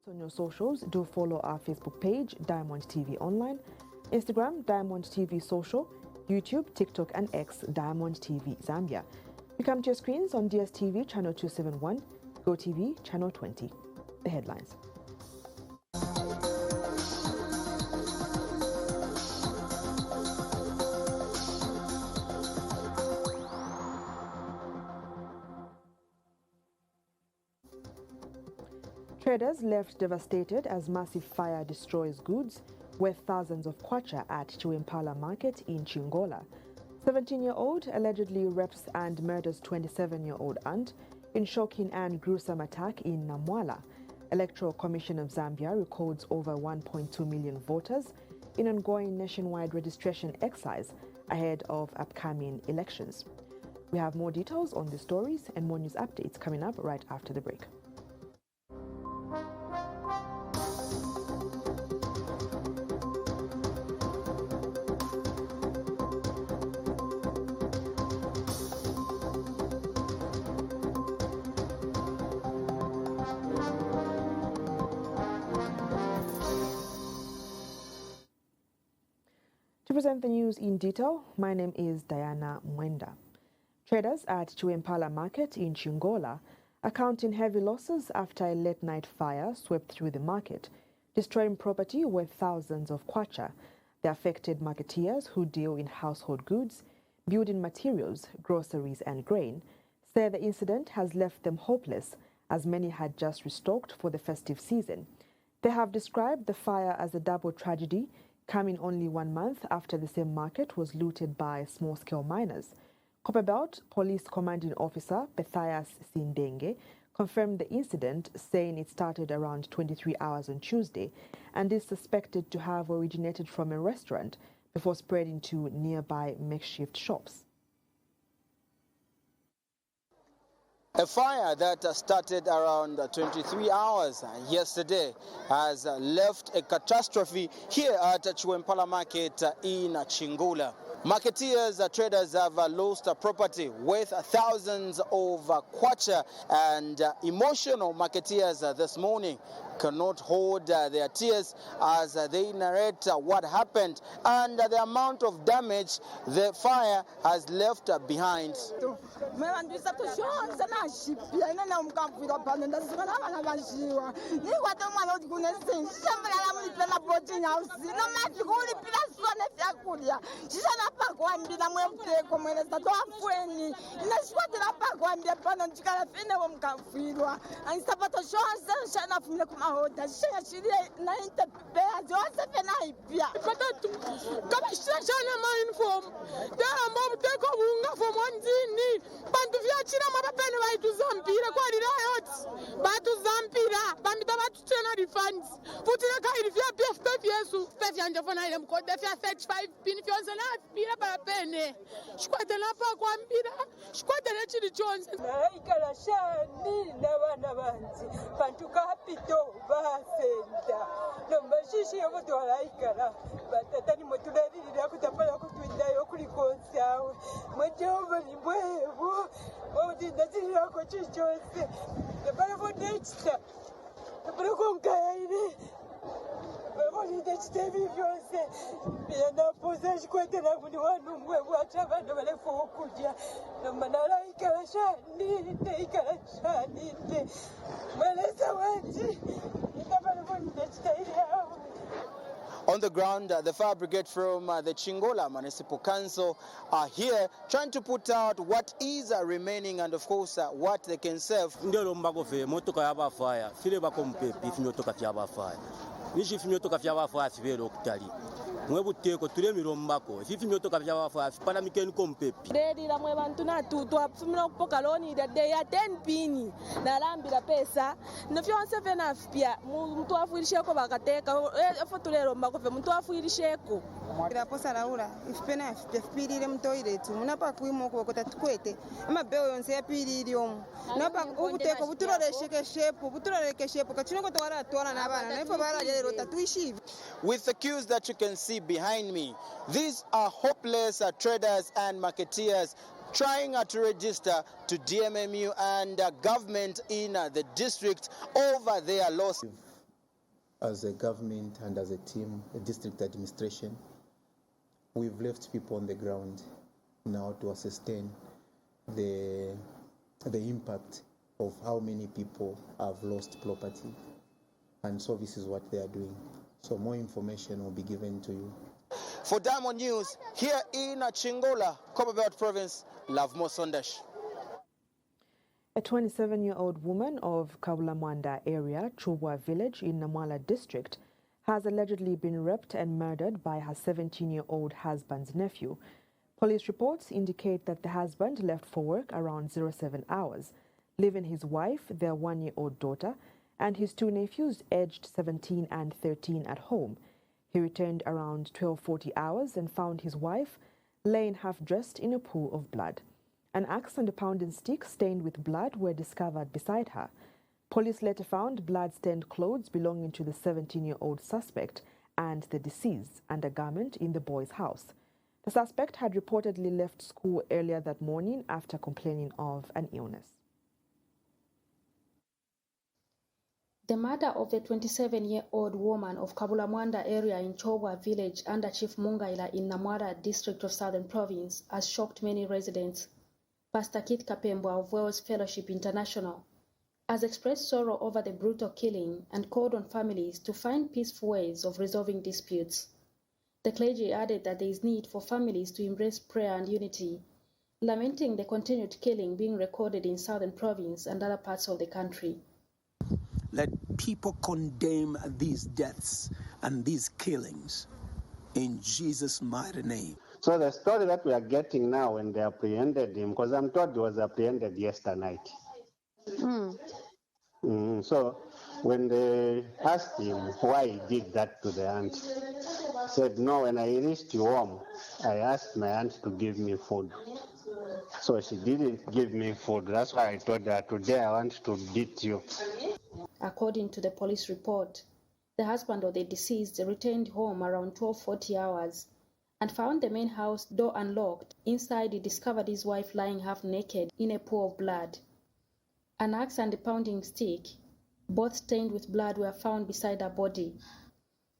On your socials, do follow our Facebook page, Diamond TV Online, Instagram, Diamond TV Social, YouTube, TikTok, and X, Diamond TV Zambia. We come to your screens on DSTV channel 271, GoTV channel 20. The headlines. Traders left devastated as massive fire destroys goods worth thousands of kwacha at Chiwempala market in Chingola. 17-year-old allegedly rapes and murders 27-year-old aunt in shocking and gruesome attack in Namwala. Electoral Commission of Zambia records over 1.2 million voters in ongoing nationwide registration exercise ahead of upcoming elections. We have more details on the stories and more news updates coming up right after the break. To present the news in detail, my name is Diana Mwenda. Traders at Chiwempala market in Chingola are counting heavy losses after a late-night fire swept through the market, destroying property worth thousands of kwacha. The affected marketeers, who deal in household goods, building materials, groceries and grain, say the incident has left them hopeless as many had just restocked for the festive season. They have described the fire as a double tragedy, coming only 1 month after the same market was looted by small-scale miners. Copperbelt Police Commanding Officer Pethias Sindenge confirmed the incident, saying it started around 23 hours on Tuesday and is suspected to have originated from a restaurant before spreading to nearby makeshift shops. A fire that started around 23 hours yesterday has left a catastrophe here at Chiwempala market in Chingola. Marketeers, traders have lost property worth thousands of kwacha, and emotional marketeers this morning cannot hold their tears as they narrate what happened and the amount of damage the fire has left behind. On the ground, the fire brigade from the Chingola Municipal Council are here trying to put out what is remaining and, of course, what they can save. mwebuteko tulemiro mbako ififi myotoka vyawafa pana mikeni kompepi dedi la mwe bantu na tutu apfumira kupoka loni da day ya 10 pini na lambira pesa no fyonse vena pia mtu afuirisheko bakateka fotulero mbako fe mtu afuirisheko ila posa laula ifipena ifipirire mtoile tu munapa kuimo kubakota tukwete amabeo yonse yapirire omu napa ubuteko butulolesheke shepu kachinoko twara twana nabana nifo baralero tatuishivi. With the queues that you can see behind me, these are hopeless traders and marketeers trying to register to DMMU and government in the district over their loss. as a government and as a team, a district administration, we've left people on the ground now to sustain the impact of how many people have lost property. And so this is what they are doing. So more information will be given to you. For Diamond News, here in Chingola, Copperbelt Province, Lavmo Sondesh. A 27-year-old woman of Kabulamwanda area, Chubwa village in Namwala district, has allegedly been raped and murdered by her 17-year-old husband's nephew. Police reports indicate that the husband left for work around 07 hours, leaving his wife, their 1-year-old daughter, and his 2 nephews aged 17 and 13 at home. He returned around 12:40 hours and found his wife laying half-dressed in a pool of blood. An axe and a pounding stick stained with blood were discovered beside her. Police later found blood-stained clothes belonging to the 17-year-old suspect and the deceased's undergarment in the boy's house. The suspect had reportedly left school earlier that morning after complaining of an illness. The murder of a 27-year-old woman of Kabulamwanda area in Chobwa village under Chief Mungaila in Namwala district of Southern Province has shocked many residents. Pastor Keith Kapembwa of Wales Fellowship International has expressed sorrow over the brutal killing and called on families to find peaceful ways of resolving disputes. The clergy added that there is need for families to embrace prayer and unity, lamenting the continued killing being recorded in Southern Province and other parts of the country. Let people condemn these deaths and these killings in Jesus' mighty name. So the story that we are getting now when they apprehended him, because I'm told he was apprehended yesterday night. So when they asked him why he did that to the aunt, he said, no, when I reached home, I asked my aunt to give me food. So she didn't give me food. That's why I told her, today I want to beat you. According to the police report, the husband of the deceased returned home around 12:40 hours and found the main house door unlocked. Inside, he discovered his wife lying half naked in a pool of blood. An axe and a pounding stick, both stained with blood, were found beside her body.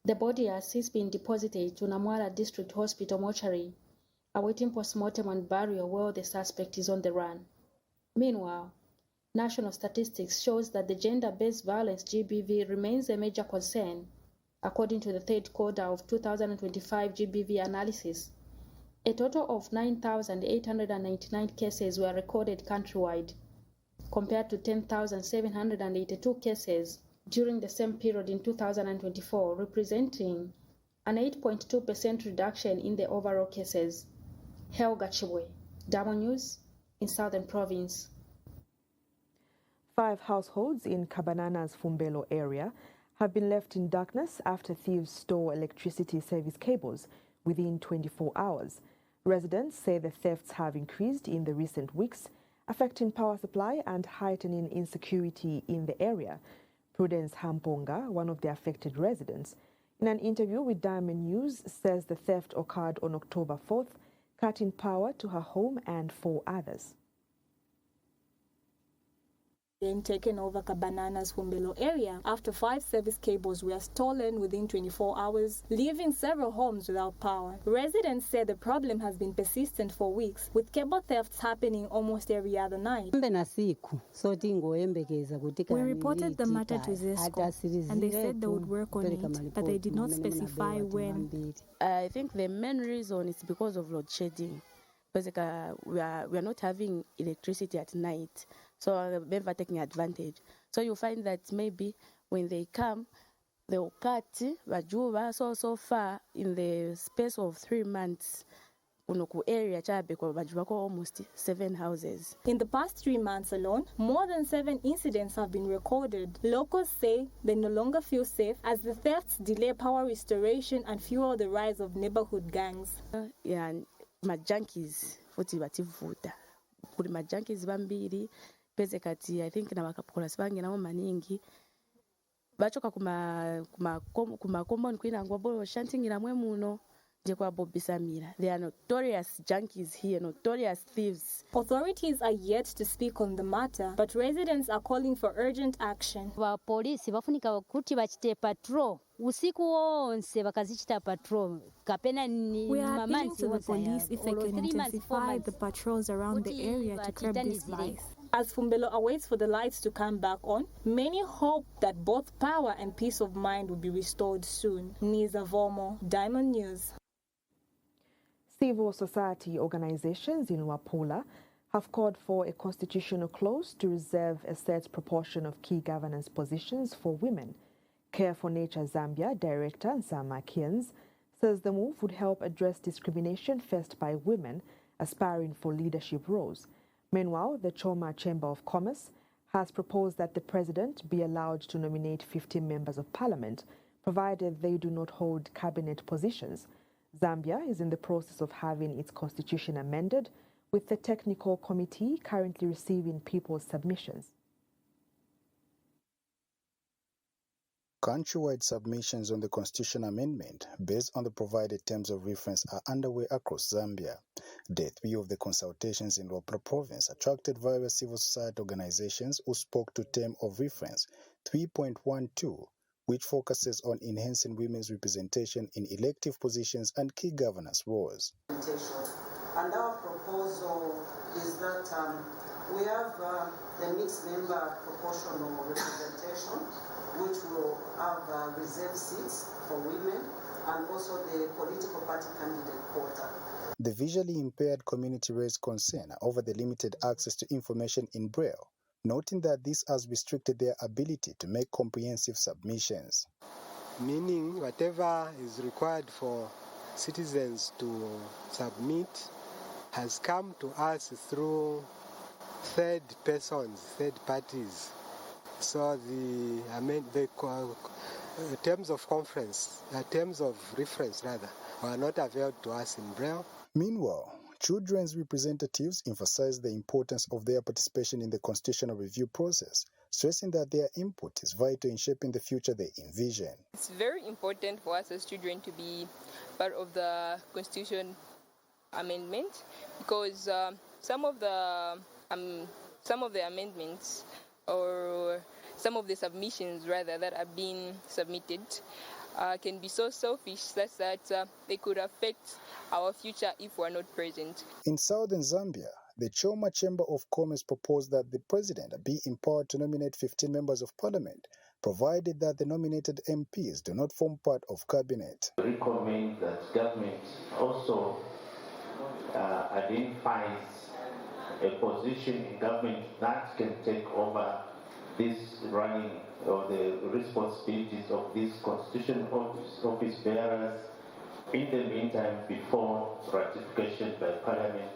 The body has since been deposited to Namwala District Hospital mortuary, awaiting postmortem and burial where the suspect is on the run. Meanwhile, national statistics shows that the gender-based violence GBV remains a major concern. According to the third quarter of 2025 GBV analysis, a total of 9,899 cases were recorded countrywide, compared to 10,782 cases during the same period in 2024, representing an 8.2% reduction in the overall cases. Helga Chiwe, Diamond News in Southern Province. 5 households in Cabanana's Fumbelo area have been left in darkness after thieves stole electricity service cables within 24 hours. Residents say the thefts have increased in the recent weeks, affecting power supply and heightening insecurity in the area. Prudence Hamponga, one of the affected residents, in an interview with Diamond News, says the theft occurred on October 4th, cutting power to her home and 4 others. Taken over Cabanana's Fumbelo area after 5 service cables were stolen within 24 hours, leaving several homes without power. Residents say the problem has been persistent for weeks, with cable thefts happening almost every other night. We reported the matter to Zesco, and they said they would work on it, but they did not specify when. I think the main reason is because of load shedding. Basically, we are not having electricity at night, so we're taking advantage. So you find that maybe when they come, they will cut Vajuva so far in the space of 3 months. Area almost 7 houses. In the past 3 months alone, more than 7 incidents have been recorded. Locals say they no longer feel safe as the thefts delay power restoration and fuel the rise of neighborhood gangs. Junkies futi bativuta kuli junkies bambiri peze kati I think na bakapokola sibange nabo maningi bachoka kuma common kwina ngobolo shantingira mwe muno They are notorious junkies here, notorious thieves. Authorities are yet to speak on the matter, but residents are calling for urgent action. Polisi bafunika kuti bachite patrol usiku wonse bakazichita patrol kapena ni We are appealing mamanzi to the wonse police if they can intensify the patrols around the area to curb this vice. As Fumbelo awaits for the lights to come back on, many hope that both power and peace of mind will be restored soon. Niza Vomo, Diamond News. Civil society organizations in Wapula have called for a constitutional clause to reserve a set proportion of key governance positions for women. Care for Nature Zambia Director Nsama Kians says the move would help address discrimination faced by women aspiring for leadership roles. Meanwhile, the Choma Chamber of Commerce has proposed that the president be allowed to nominate 15 members of parliament, provided they do not hold cabinet positions. Zambia is in the process of having its constitution amended, with the technical committee currently receiving people's submissions. Countrywide submissions on the constitution amendment based on the provided terms of reference are underway across Zambia. Day 3 of the consultations in Wapula province attracted various civil society organizations who spoke to term of reference 3.12, which focuses on enhancing women's representation in elective positions and key governance roles. And our proposal is that we have the mixed member proportional representation, which will have reserved seats for women, and also the political party candidate quota. The visually impaired community raised concern over the limited access to information in Braille, noting that this has restricted their ability to make comprehensive submissions. Meaning whatever is required for citizens to submit has come to us through third persons, third parties. So the terms of conference, terms of reference rather, were not availed to us in Braille. Meanwhile, children's representatives emphasize the importance of their participation in the constitutional review process, stressing that their input is vital in shaping the future they envision. It's very important for us as children to be part of the constitution amendment, because some of the amendments, or some of the submissions rather, that are being submitted can be so selfish such that they could affect our future if we're not present. In southern Zambia, the Choma Chamber of Commerce proposed that the president be empowered to nominate 15 members of parliament, provided that the nominated MPs do not form part of cabinet. We recommend that government also identifies a position in government that can take over this running or the responsibilities of these constitutional office bearers in the meantime before ratification by Parliament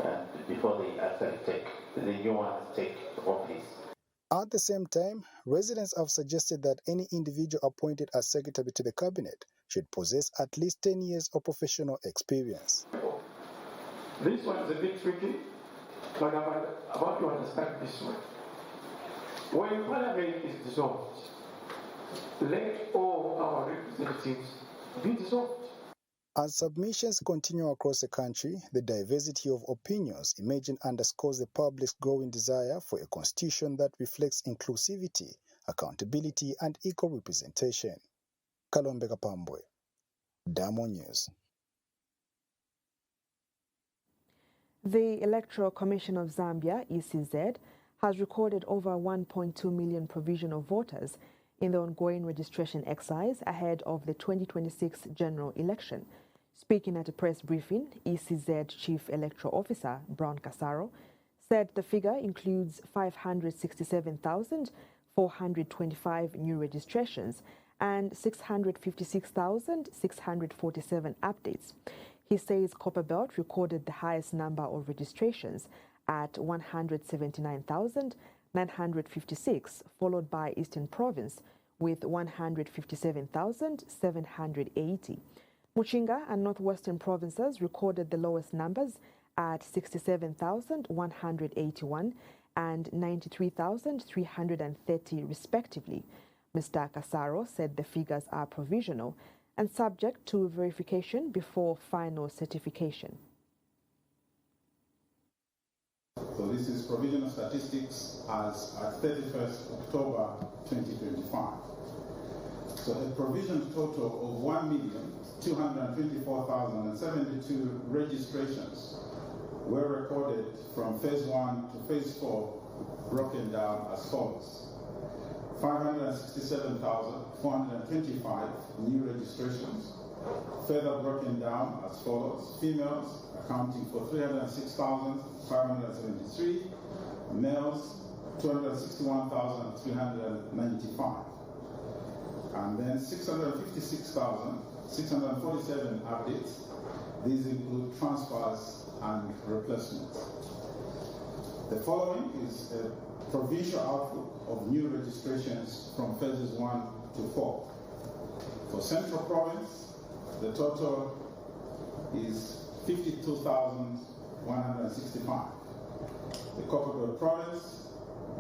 and before they actually the new ones take office. At the same time, residents have suggested that any individual appointed as secretary to the cabinet should possess at least 10 years of professional experience. This one is a bit tricky, but I'm about to understand this one. When Parliament is dissolved, let all our representatives be dissolved. As submissions continue across the country, the diversity of opinions emerging underscores the public's growing desire for a constitution that reflects inclusivity, accountability, and equal representation. Kalombe Kapambwe, Diamond News. The Electoral Commission of Zambia, ECZ, has recorded over 1.2 million provisional voters in the ongoing registration exercise ahead of the 2026 general election. Speaking at a press briefing, ECZ Chief Electoral Officer Brown Casaro said the figure includes 567,425 new registrations and 656,647 updates. He says Copperbelt recorded the highest number of registrations at 179,956, followed by Eastern Province with 157,780. Muchinga and Northwestern Provinces recorded the lowest numbers at 67,181 and 93,330 respectively. Mr. Casaro said the figures are provisional and subject to verification before final certification. So this is provisional statistics as at 31st October 2025. So a provisional total of 1,224,072 registrations were recorded from phase 1 to phase 4, broken down as follows. 567,425 new registrations, further broken down as follows. Females accounting for 306,573, males 261,395. And then 656,647 updates. These include transfers and replacements. The following is a provincial outlook of new registrations from phases 1 to 4. For Central Province, the total is 52,165. The Copperbelt Province,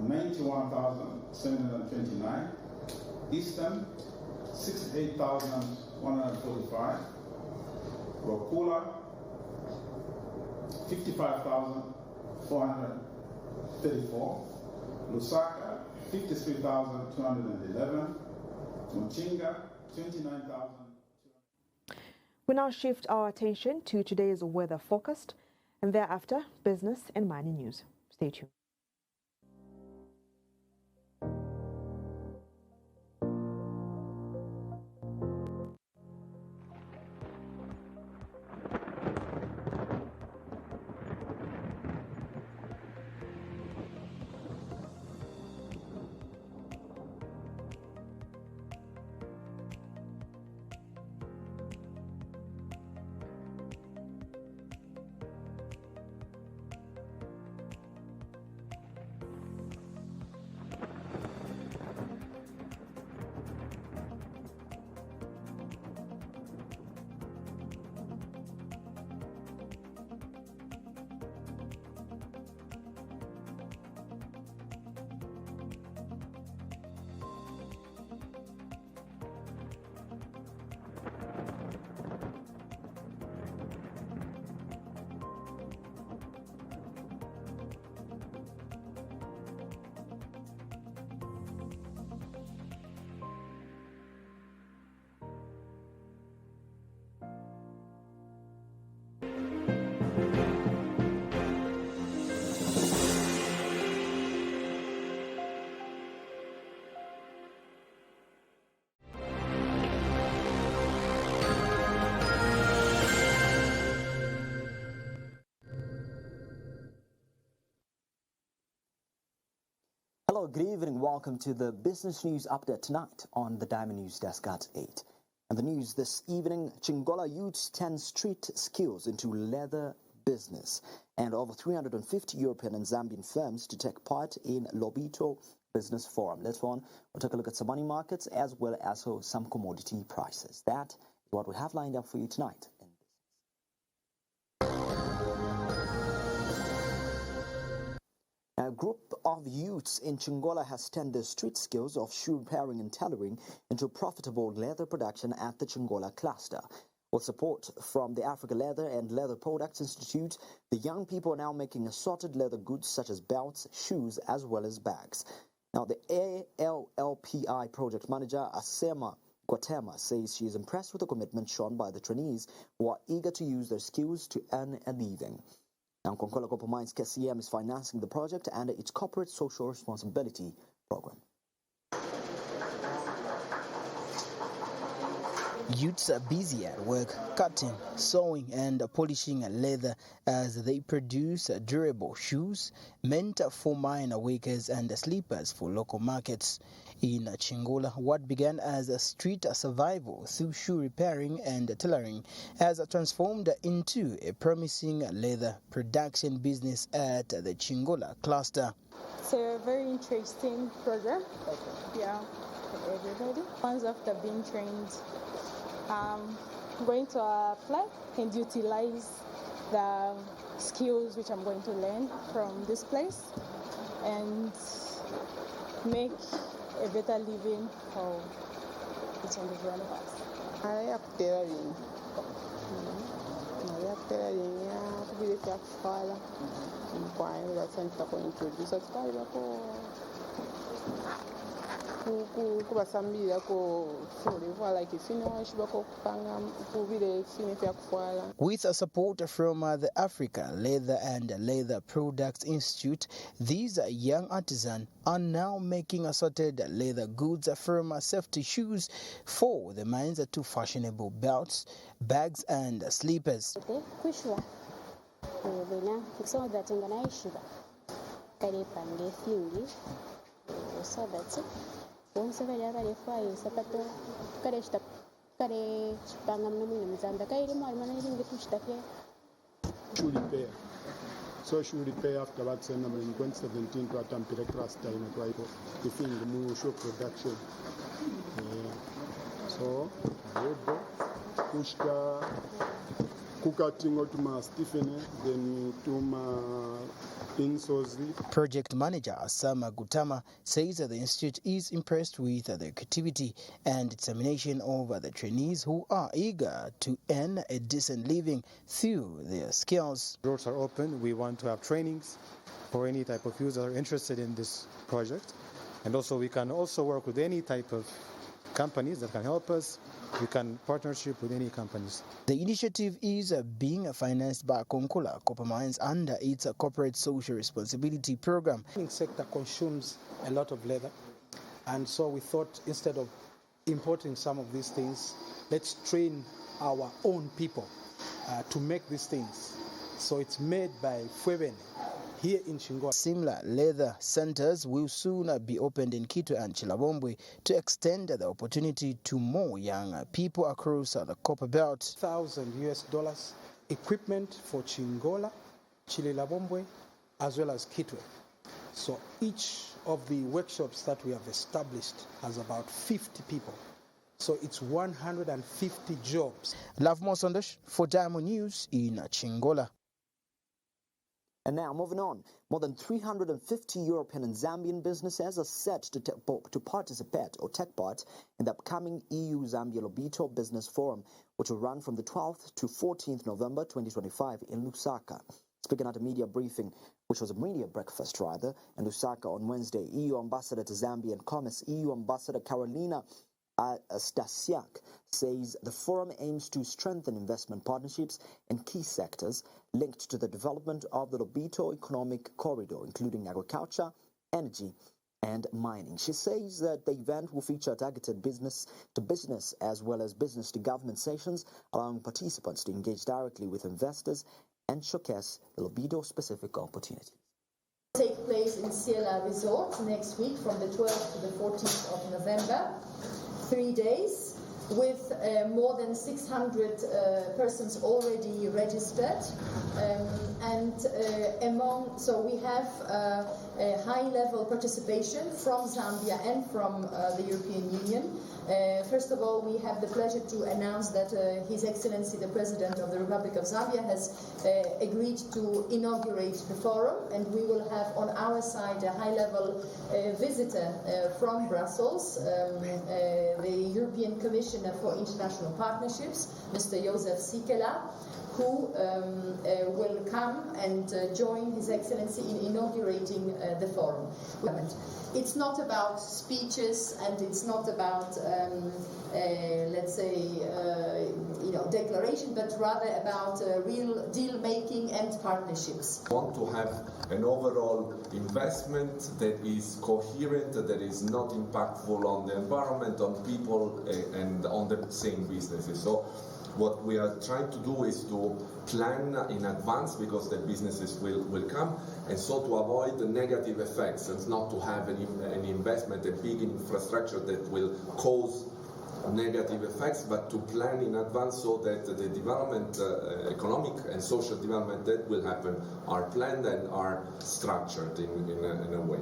91,729. Eastern, 68,145. Rokula, 55,434. Lusaka, 53,211. Muchinga, 29,000. We now shift our attention to today's weather forecast and thereafter business and mining news. Stay tuned. Hello, good evening. Welcome to the business news update tonight on the Diamond Newsdesk at 8. And the news this evening, Chingola youths 10 street skills into leather business, and over 350 European and Zambian firms to take part in Lobito Business Forum. Later on, we'll take a look at some money markets as well as some commodity prices. That is what we have lined up for you tonight. A group of youths in Chingola has turned their street skills of shoe repairing and tailoring into profitable leather production at the Chingola cluster. With support from the Africa Leather and Leather Products Institute, the young people are now making assorted leather goods such as belts, shoes, as well as bags. Now, the ALLPI project manager, Asema Guatema, says she is impressed with the commitment shown by the trainees who are eager to use their skills to earn a living. Now, Konkola Copper Mines KCM is financing the project under its corporate social responsibility program. Youths are busy at work, cutting, sewing and polishing leather as they produce durable shoes meant for mine workers and sleepers for local markets. In Chingola, what began as a street survival through shoe repairing and tailoring has transformed into a promising leather production business at the Chingola cluster. It's a very interesting program, yeah, for everybody. Once after being trained, I'm going to apply and utilize the skills which I'm going to learn from this place and make a better living for the experience on the coronavirus? I have tailoring. I have tailoring. Yeah, to be the tax filer. I'm that's something to introduce. It's kind of With support from the Africa Leather and Leather Products Institute, these young artisans are now making assorted leather goods from safety shoes for the mines to fashionable belts, bags and slippers. Shoe repair. So shoe repair after that in 2017 to Atampire Cluster in a tribe. The thing the new show production. So Robo Pushka Kukatingo to my Stephen, then to my Project manager Sama Gutama says that the institute is impressed with the creativity and determination of the trainees who are eager to earn a decent living through their skills. Doors are open. We want to have trainings for any type of users that are interested in this project, and also we can also work with any type of companies that can help us. We can partnership with any companies. The initiative is being financed by Konkula Copper Mines under its corporate social responsibility program. The sector consumes a lot of leather, and so we thought instead of importing some of these things, let's train our own people to make these things. So it's made by Fwebene here in Chingola. Similar leather centers will soon be opened in Kitwe and Chilabombwe to extend the opportunity to more young people across the Copper Belt. $1,000 equipment for Chingola, Chililabombwe, as well as Kitwe. So each of the workshops that we have established has about 50 people. So it's 150 jobs. Love Mosondosh for Diamond News in Chingola. And now, moving on, more than 350 European and Zambian businesses are set to participate or take part in the upcoming EU-Zambia Lobito Business Forum, which will run from the 12th to 14th November 2025 in Lusaka. Speaking at a media briefing, which was a media breakfast rather, in Lusaka on Wednesday, EU Ambassador to Zambia and Commerce, EU Ambassador Carolina Stasiak says the forum aims to strengthen investment partnerships in key sectors linked to the development of the Lobito Economic Corridor, including agriculture, energy, and mining. She says that the event will feature targeted business to business as well as business to government sessions, allowing participants to engage directly with investors and showcase the Lobito-specific opportunities. Take place in Siela Resort next week from the 12th to the 14th of November. 3 days with more than 600 persons already registered, so we have a high-level participation from Zambia and from the European Union. First of all, we have the pleasure to announce that His Excellency the President of the Republic of Zambia has agreed to inaugurate the forum, and we will have on our side a high-level visitor from Brussels, the European Commissioner for International Partnerships, Mr. Joseph Sikela, who will come and join His Excellency in inaugurating the forum. It's not about speeches and it's not about, let's say, declaration, but rather about real deal-making and partnerships. We want to have an overall investment that is coherent, that is not impactful on the environment, on people, and on the same businesses. So what we are trying to do is to plan in advance, because the businesses will come, and so to avoid the negative effects and not to have an investment, a big infrastructure that will cause negative effects, but to plan in advance so that the development, economic and social development that will happen are planned and are structured in a way.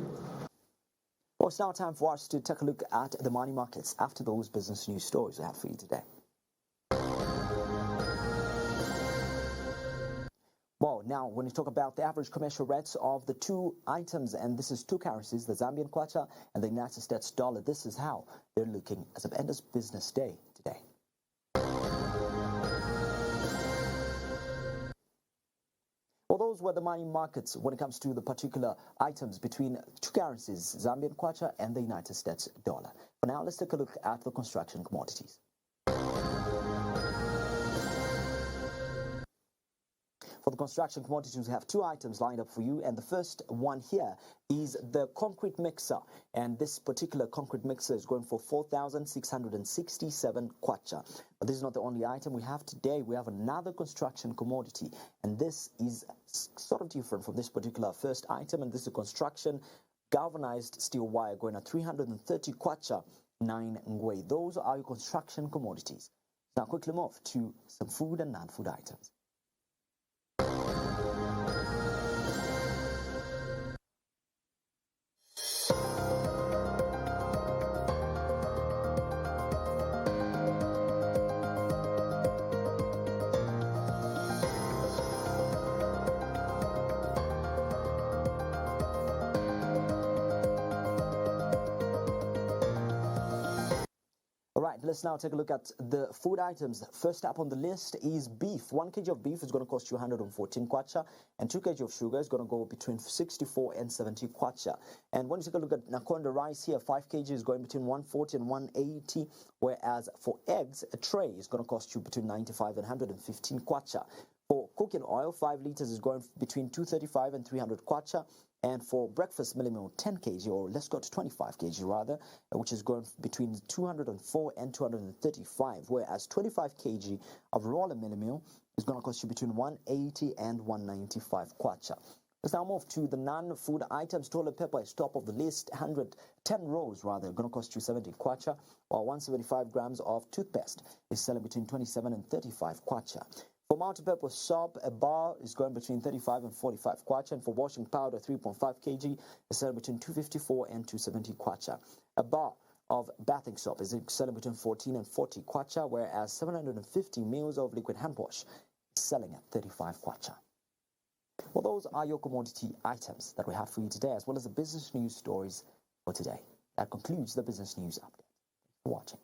Well, it's now time for us to take a look at the money markets after those business news stories we have for you today. Well, now when you talk about the average commercial rates of the two items, and this is two currencies, the Zambian kwacha and the United States dollar, this is how they're looking as of end of business day today. Well, those were the money markets when it comes to the particular items between two currencies, Zambian kwacha and the United States dollar. For now, let's take a look at the construction commodities. For the construction commodities, we have two items lined up for you, and the first one here is the concrete mixer, and this particular concrete mixer is going for 4,667 kwacha. But this is not the only item we have today. We have another construction commodity, and this is sort of different from this particular first item, and this is a construction galvanized steel wire going at 330 kwacha, 9 ngwe. Those are your construction commodities. Now quickly move to some food and non-food items. All right, let's now take a look at the food items. First up on the list is beef. 1 kg of beef is going to cost you 114 kwacha, and 2 kg of sugar is going to go between 64 and 70 kwacha. And when you take a look at Nakonda rice here, 5 kg is going between 140 and 180, whereas for eggs, a tray is going to cost you between 95 and 115 kwacha. For cooking oil, 5 liters is going between 235 and 300 kwacha. And for breakfast milling meal, 10 kg, or let's go to 25 kg rather, which is going between 204 and 235, whereas 25 kg of raw milling meal is going to cost you between 180 and 195 kwacha. Let's now move to the non-food items. Toilet paper is top of the list, 110 rolls rather, going to cost you 70 kwacha, while 175 grams of toothpaste is selling between 27 and 35 kwacha. For multi-purpose soap, a bar is going between 35 and 45 kwacha, and for washing powder, 3.5 kg is selling between 254 and 270 kwacha. A bar of bathing soap is selling between 14 and 40 kwacha, whereas 750 ml of liquid hand wash is selling at 35 kwacha. Well, those are your commodity items that we have for you today, as well as the business news stories for today. That concludes the business news update. Thanks for watching.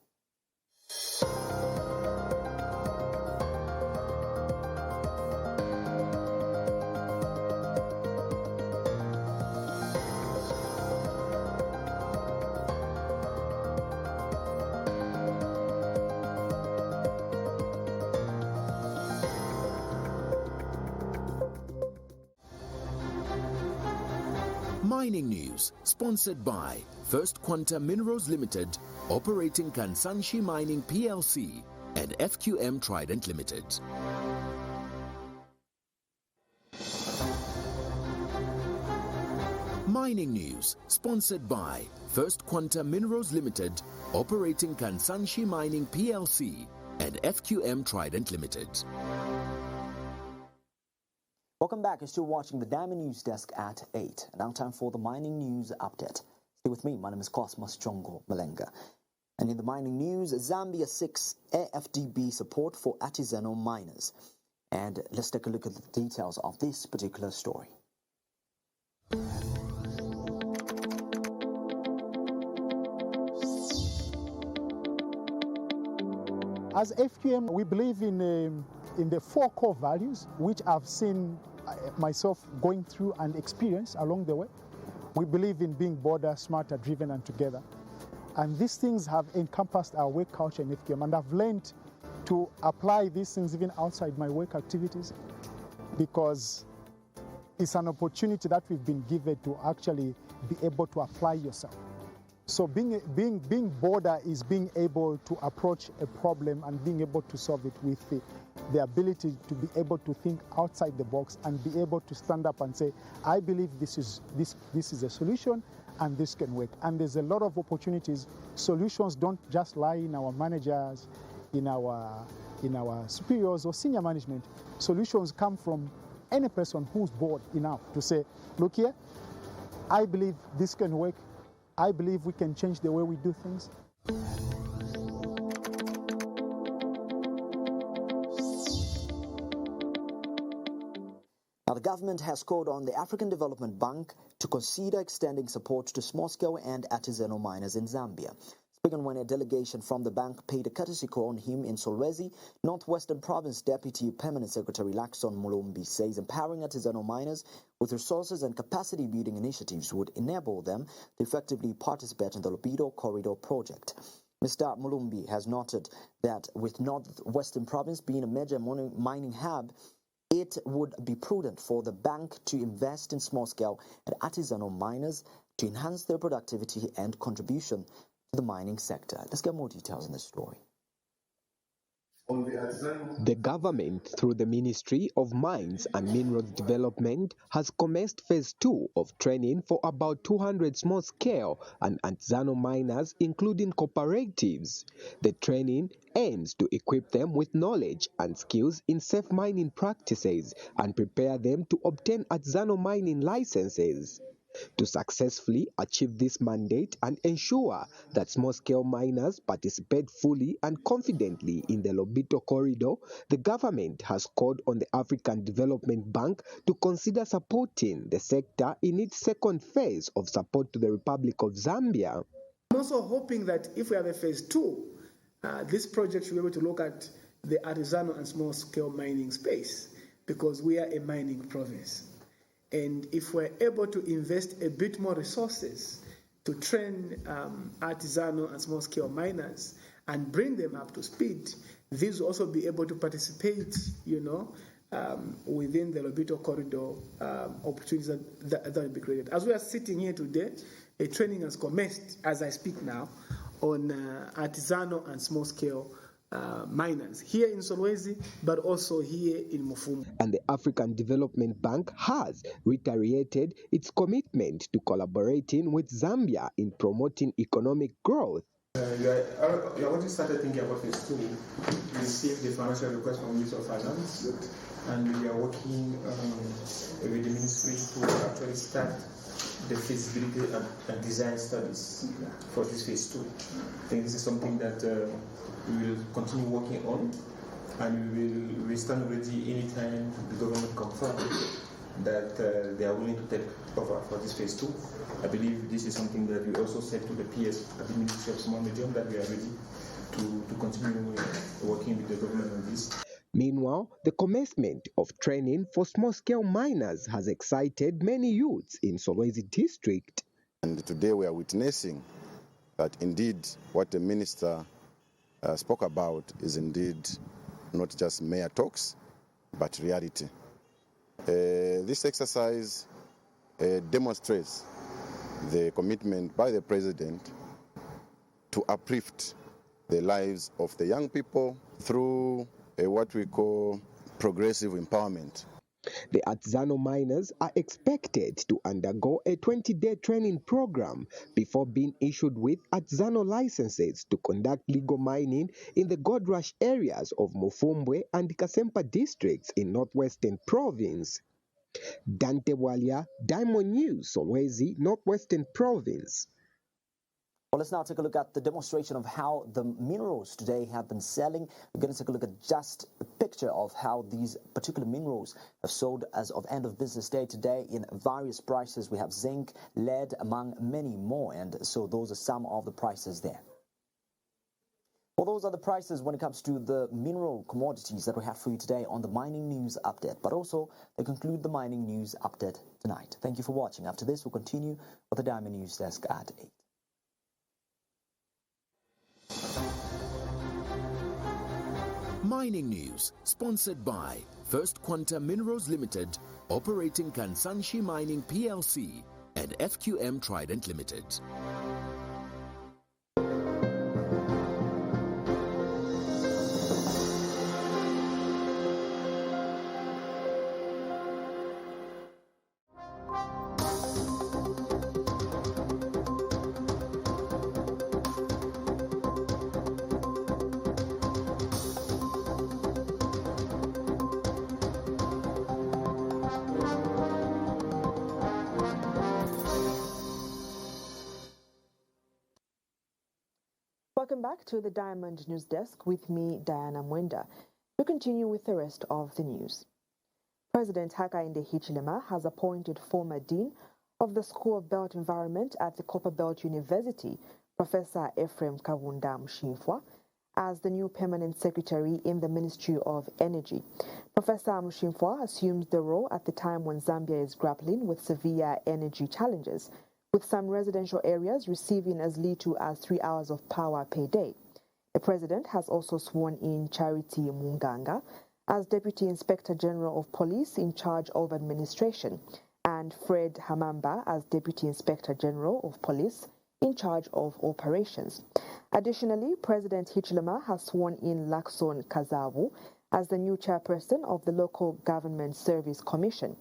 Mining News, sponsored by First Quanta Minerals Limited, operating Kansanshi Mining PLC, and FQM Trident Limited. Mining News, sponsored by First Quanta Minerals Limited, operating Kansanshi Mining PLC, and FQM Trident Limited. Welcome back. You're still watching the Diamond News Desk at 8. Now time for the mining news update. Stay with me. My name is Cosmos Chongo Malenga. And in the mining news, Zambia seeks AFDB support for artisanal miners. And let's take a look at the details of this particular story. As FQM, we believe in the 4 core values, which I've seen myself going through and experience along the way. We believe in being bolder, smarter, driven, and together. And these things have encompassed our work culture in FQM, and I've learned to apply these things even outside my work activities, because it's an opportunity that we've been given to actually be able to apply yourself. So being bolder is being able to approach a problem and being able to solve it with the ability to be able to think outside the box and be able to stand up and say, I believe this is a solution and this can work. And there's a lot of opportunities. Solutions don't just lie in our managers, in our superiors or senior management. Solutions come from any person who's bold enough to say, look here, I believe this can work. I believe we can change the way we do things. Now, the government has called on the African Development Bank to consider extending support to small-scale and artisanal miners in Zambia. Speaking when a delegation from the bank paid a courtesy call on him in Solwezi, Northwestern Province Deputy Permanent Secretary Lacson Mulumbi says empowering artisanal miners with resources and capacity-building initiatives would enable them to effectively participate in the Lobito Corridor project. Mr. Mulumbi has noted that with Northwestern Province being a major mining hub, it would be prudent for the bank to invest in small-scale and artisanal miners to enhance their productivity and contribution to the mining sector. Let's get more details on this story. The government, through the Ministry of Mines and Minerals Development, has commenced phase 2 of training for about 200 small-scale and artisanal miners, including cooperatives. The training aims to equip them with knowledge and skills in safe mining practices and prepare them to obtain artisanal mining licenses. To successfully achieve this mandate and ensure that small-scale miners participate fully and confidently in the Lobito Corridor, the government has called on the African Development Bank to consider supporting the sector in its second phase of support to the Republic of Zambia. I'm also hoping that if we have a phase 2, this project should be able to look at the artisanal and small-scale mining space, because we are a mining province. And if we're able to invest a bit more resources to train artisanal and small-scale miners and bring them up to speed, these will also be able to participate, within the Lobito Corridor opportunities that will be created. As we are sitting here today, a training has commenced, as I speak now, on artisanal and small-scale miners here in Solwezi, but also here in Mufumbu. And the African Development Bank has reiterated its commitment to collaborating with Zambia in promoting economic growth. You already started thinking about phase 2. We received the financial request from the Ministry of Finance, and we are working with the ministry to actually start the feasibility and design studies for this phase 2. I think this is something that we will continue working on, and we stand ready anytime the government confirms that they are willing to take over for this phase 2. I believe this is something that we also said to the PS at the Ministry of Small Medium, that we are ready to continue working with the government on this. Meanwhile, the commencement of training for small-scale miners has excited many youths in Solwezi district. And today we are witnessing that indeed what the minister spoke about is indeed not just mere talks, but reality. This exercise demonstrates the commitment by the president to uplift the lives of the young people through what we call progressive empowerment. The artisanal miners are expected to undergo a 20-day training program before being issued with artisanal licenses to conduct legal mining in the gold rush areas of Mufumbwe and Kasempa districts in Northwestern Province. Dante Walia, Diamond News, Solwezi, Northwestern Province. Well, let's now take a look at the demonstration of how the minerals today have been selling. We're going to take a look at just a picture of how these particular minerals have sold as of end of business day today in various prices. We have zinc, lead, among many more, and so those are some of the prices there. Well, those are the prices when it comes to the mineral commodities that we have for you today on the Mining News Update. But also, they conclude the Mining News Update tonight. Thank you for watching. After this, we'll continue with the Diamond News Desk at 8. Mining News, sponsored by First Quanta Minerals Limited, operating Kansanshi Mining PLC, and FQM Trident Limited. Welcome back to the Diamond News Desk with me, Diana Mwenda. We continue with the rest of the news. President Hakainde Hichilema has appointed former Dean of the School of Belt Environment at the Copperbelt University, Professor Ephraim Kavunda Mshimfwa, as the new permanent secretary in the Ministry of Energy. Professor Mshimfwa assumes the role at the time when Zambia is grappling with severe energy challenges, with some residential areas receiving as little as 3 hours of power per day. The president has also sworn in Charity Munganga as Deputy Inspector General of Police in charge of administration, and Fred Hamamba as Deputy Inspector General of Police in charge of operations. Additionally, President Hichilema has sworn in Lakson Kazavu as the new chairperson of the Local Government Service Commission,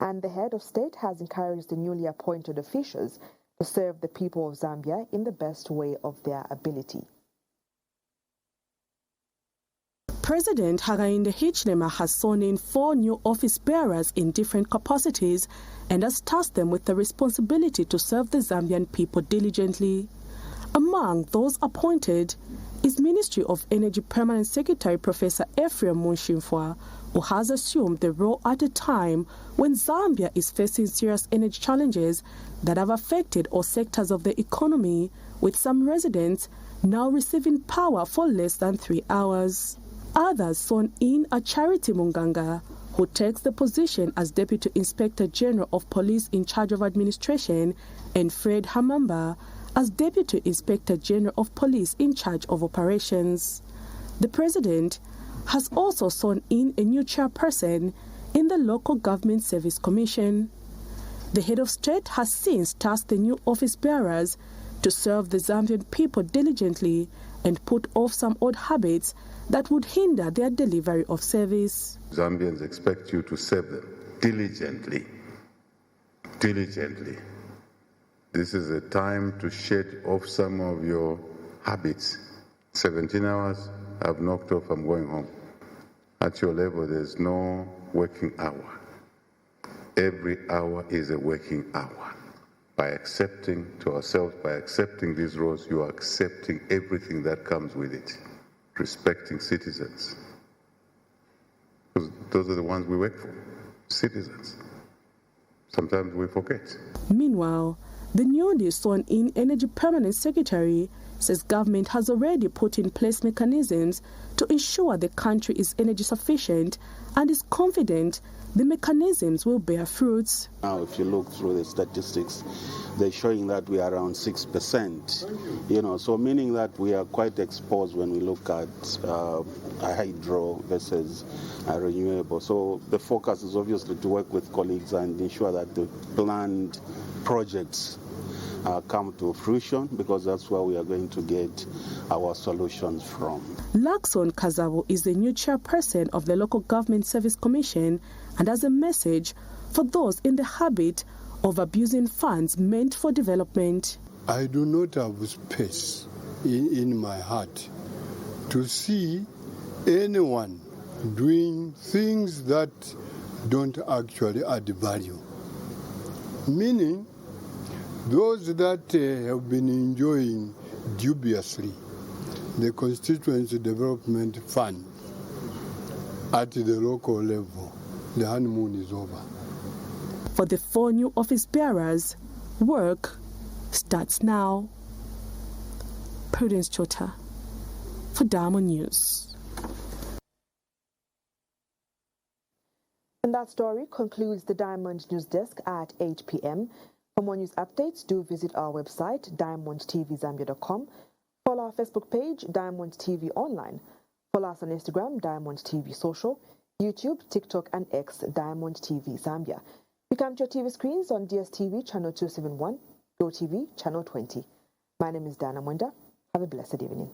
and the head of state has encouraged the newly appointed officials to serve the people of Zambia in the best way of their ability. President Hakainde Hichilema has sworn in 4 new office bearers in different capacities and has tasked them with the responsibility to serve the Zambian people diligently. Among those appointed is Ministry of Energy Permanent Secretary Professor Ephraim Mshimfwa, who has assumed the role at a time when Zambia is facing serious energy challenges that have affected all sectors of the economy, with some residents now receiving power for less than 3 hours. Others sworn in are Charity Munganga, who takes the position as Deputy Inspector General of Police in charge of administration, and Fred Hamamba as Deputy Inspector General of Police in charge of operations. The President has also sworn in a new chairperson in the Local Government Service Commission. The head of state has since tasked the new office bearers to serve the Zambian people diligently and put off some old habits that would hinder their delivery of service. Zambians expect you to serve them diligently. Diligently. This is a time to shed off some of your habits. 17 hours, I've knocked off, I'm going home. At your level, there's no working hour. Every hour is a working hour. By accepting to ourselves, by accepting these roles, you are accepting everything that comes with it. Respecting citizens. Because those are the ones we work for, citizens. Sometimes we forget. Meanwhile, the newly sworn-in Energy Permanent Secretary says government has already put in place mechanisms to ensure the country is energy sufficient and is confident the mechanisms will bear fruits. Now, if you look through the statistics, they're showing that we are around 6%, so meaning that we are quite exposed when we look at hydro versus renewable. So the focus is obviously to work with colleagues and ensure that the planned projects come to fruition, because that's where we are going to get our solutions from. Lakson Kazavu is the new chairperson of the Local Government Service Commission and has a message for those in the habit of abusing funds meant for development. I do not have space in my heart to see anyone doing things that don't actually add value. Meaning, those that have been enjoying dubiously the constituency development fund at the local level, the honeymoon is over. For the 4 new office bearers, work starts now. Prudence Chota for Diamond News. And that story concludes the Diamond News Desk at 8 p.m. For more news updates, do visit our website, diamondtvzambia.com. Follow our Facebook page, Diamond TV Online. Follow us on Instagram, Diamond TV Social, YouTube, TikTok, and X, Diamond TV Zambia. We come to your TV screens on DSTV Channel 271, GoTV Channel 20. My name is Diana Mwenda. Have a blessed evening.